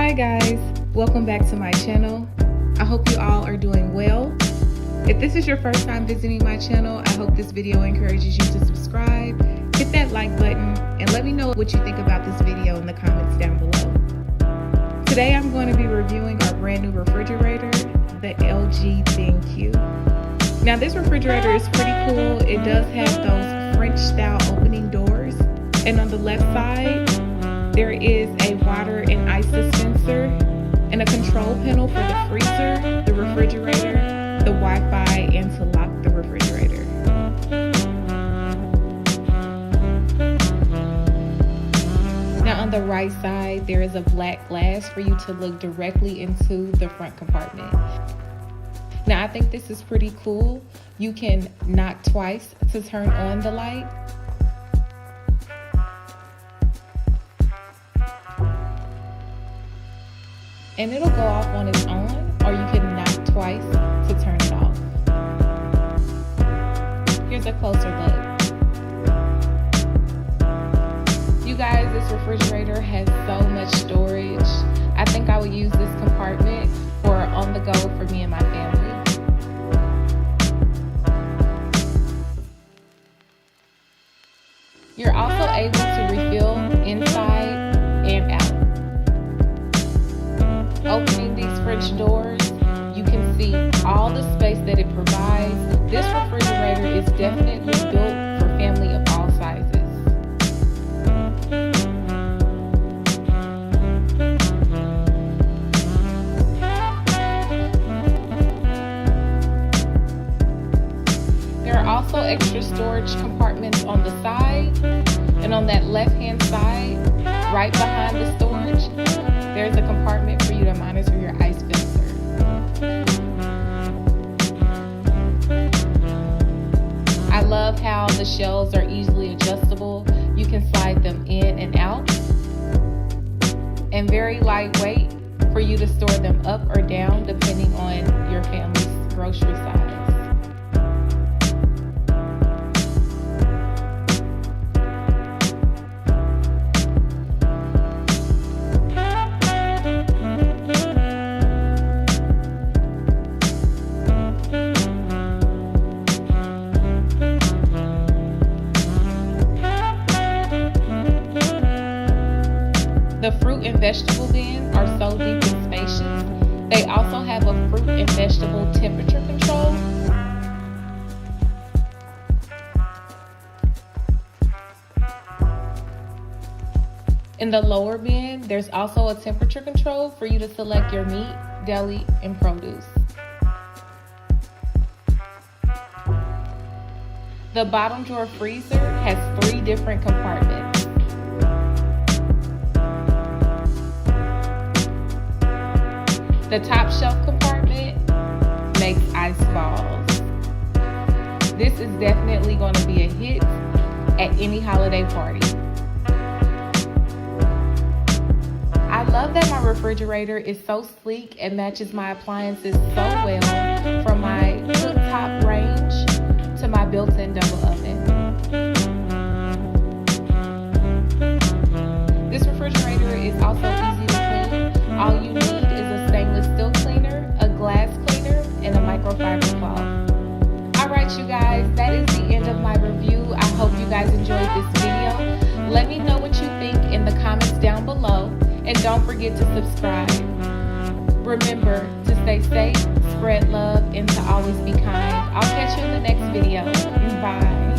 Hi guys, welcome back to my channel. I hope you all are doing well. If this is your first time visiting my channel, I hope this video encourages you to subscribe, hit that like button, and let me know what you think about this video in the comments down below. Today I'm going to be reviewing our brand new refrigerator, the LG ThinQ. Now this refrigerator is pretty cool. It does have those French style opening doors, and on the left side there is a water and ice dispenser and a control panel for the freezer, the refrigerator, the Wi-Fi, and to lock the refrigerator. Now on the right side, there is a black glass for you to look directly into the front compartment. Now I think this is pretty cool. You can knock twice to turn on the light. And it'll go off on its own, or you can knock twice to turn it off. Here's a closer look. You guys, this refrigerator has so much storage. I think I would use this compartment for on the go for me and my family. You're also able to refill inside and out. Opening these French doors, you can see all the space that it provides. This refrigerator is definitely built for family of all sizes. There are also extra storage compartments on the side, and on that left-hand side, right behind the storage, there's a compartment for you to monitor your ice filter. I love how the shelves are easily adjustable. You can slide them in and out. And very lightweight for you to store them up or down depending on your family's grocery size. The fruit and vegetable bins are so deep and spacious. They also have a fruit and vegetable temperature control. In the lower bin, there's also a temperature control for you to select your meat, deli, and produce. The bottom drawer freezer has 3 different compartments. The top shelf compartment makes ice balls. This is definitely going to be a hit at any holiday party. I love that my refrigerator is so sleek and matches my appliances so well, from my cooktop range to my built-in double oven. This refrigerator is also easy to clean. All you need is a stainless steel cleaner, a glass cleaner, and a microfiber cloth. Alright you guys, that is the end of my review. I hope you guys enjoyed this video. Let me know what you think in the comments down below, and don't forget to subscribe. Remember to stay safe, spread love, and to always be kind. I'll catch you in the next video. Bye.